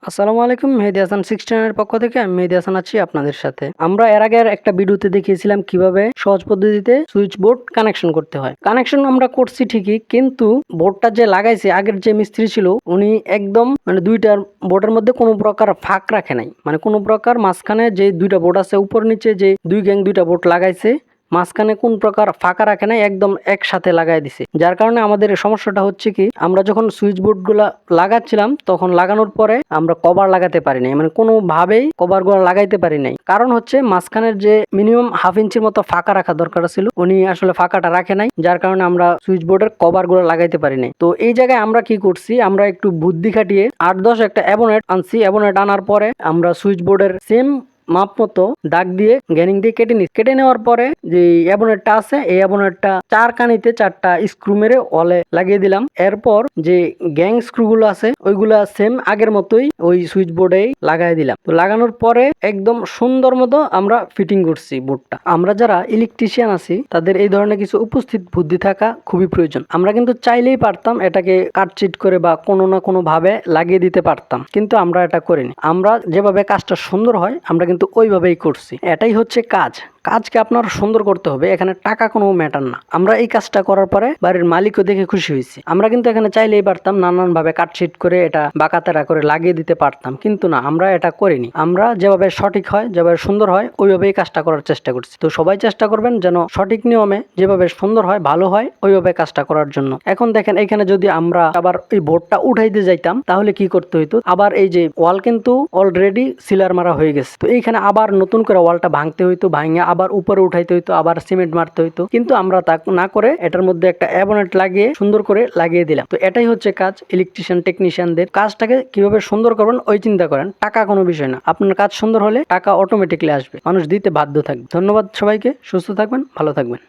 আসসালামু আলাইকুম, মেহেদী হাসান 69 এর পক্ষ থেকে আমি মেহেদী হাসান আছি আপনাদের সাথে। আমরা এর আগের একটা ভিডিওতে দেখিয়েছিলাম কিভাবে সহজ পদ্ধতিতে সুইচ বোর্ড কানেকশন করতে হয়। কানেকশন আমরা করছি ঠিকই, কিন্তু বোর্ডটা যে লাগাইছে আগের যে মিস্ত্রি ছিল উনি একদম দুইটার বোর্ডের মধ্যে কোনো প্রকার ফাঁক রাখে নাই, কোনো প্রকার মাঝখানে যে দুইটা বোর্ড আছে উপর নিচে যে দুই গ্যাং দুইটা বোর্ড লাগাইছে, মাঝখানে কোন প্রকার ফাঁকা রাখে নাই, একদম একসাথে লাগাই দিছে। যার কারণে আমাদের সমস্যাটা হচ্ছে কি, আমরা যখন সুইচ বোর্ড গুলা লাগাচ্ছিলাম তখন লাগানোর পরে আমরা কভার লাগাতে পারি নাই, কোনোভাবেই কভার গুলো লাগাইতে পারি নাই। কারণ হচ্ছে মাঝখানের যে মিনিমাম হাফ ইঞ্চির মতো ফাঁকা রাখা দরকার ছিল, উনি আসলে ফাঁকাটা রাখে নাই, যার কারণে আমরা সুইচ বোর্ডের কভার গুলো লাগাইতে পারি নাই। তো এই জায়গায় আমরা কি করছি, আমরা একটু বুদ্ধি খাটিয়ে 8-10 একটা অ্যাবোনেট আনছি। অ্যাবোনেট আনার পরে আমরা সুইচ বোর্ডের সেম মাপ মতো দাগ দিয়ে গ্যানিং দিয়ে কেটে নেওয়ার পরে যে অ্যাবোনেটটা আছে, এই অ্যাবোনেটটা 4 কানিতে 4টা স্ক্রু মেরে ওয়ালে লাগিয়ে দিলাম। এরপর যে গ্যাং স্ক্রু গুলো আছে ওইগুলা সেম আগের মতোই ওই সুইচ বোর্ডেই লাগাই দিলাম। তো লাগানোর পরে একদম সুন্দর মতো আমরা ফিটিং করছি বোর্ডটা। আমরা যারা ইলেকট্রিশিয়ান আছি তাদের এই ধরনের কিছু উপস্থিত বুদ্ধি থাকা খুবই প্রয়োজন। আমরা কিন্তু চাইলেই পারতাম এটাকে কাটচিট করে বা কোনো না কোনো ভাবে লাগিয়ে দিতে পারতাম, কিন্তু আমরা এটা করিনি। আমরা যেভাবে কাজটা সুন্দর হয় আমরা কিন্তু ওইভাবেই করছি। এটাই হচ্ছে কাজকে আপনার সুন্দর করতে হবে, এখানে টাকা কোনো ম্যাটার না। আমরা এই কাজটা করার পরে বাড়ির মালিকও দেখে খুশি হয়েছে। আমরা কিন্তু এখানে চাইলেই পারতাম নানান ভাবে কাটছিট করে এটা বাঁকাতেরা করে লাগিয়ে দিতে পারতাম, কিন্তু না, আমরা এটা করিনি। আমরা যেভাবে সঠিক হয়, যেভাবে সুন্দর হয় ওইভাবেই কাজটা করার চেষ্টা করছি। তো সবাই চেষ্টা করবেন যেন সঠিক নিয়মে যেভাবে সুন্দর হয়, ভালো হয়, ওইভাবে কাজটা করার জন্য। এখন দেখেন এখানে যদি আমরা আবার এই বোর্ডটা উঠাইতে যাইতাম তাহলে কি করতে হইতো, আবার এই যে ওয়াল কিন্তু অলরেডি সিলার মারা হয়ে গেছে, তো এইখানে আবার নতুন করে ওয়ালটা ভাঙতে হইতো, ভাঙে আবার উপরে উঠাইতে হইতো, আবার সিমেন্ট মারতে হইতো। কিন্তু আমরা তা না করে এটার মধ্যে একটা অ্যাবোনেট লাগিয়ে সুন্দর করে লাগিয়ে দিলাম। তো এটাই হচ্ছে কাজ ইলেকট্রিশিয়ান টেকনিশিয়ানদের। কাজটাকে কিভাবে সুন্দর করবেন ওই চিন্তা করেন, টাকা কোনো বিষয় না। আপনার কাজ সুন্দর হলে টাকা অটোমেটিকলি আসবে, মানুষ দিতে বাধ্য থাকবে। ধন্যবাদ সবাইকে, সুস্থ থাকবেন, ভালো থাকবেন।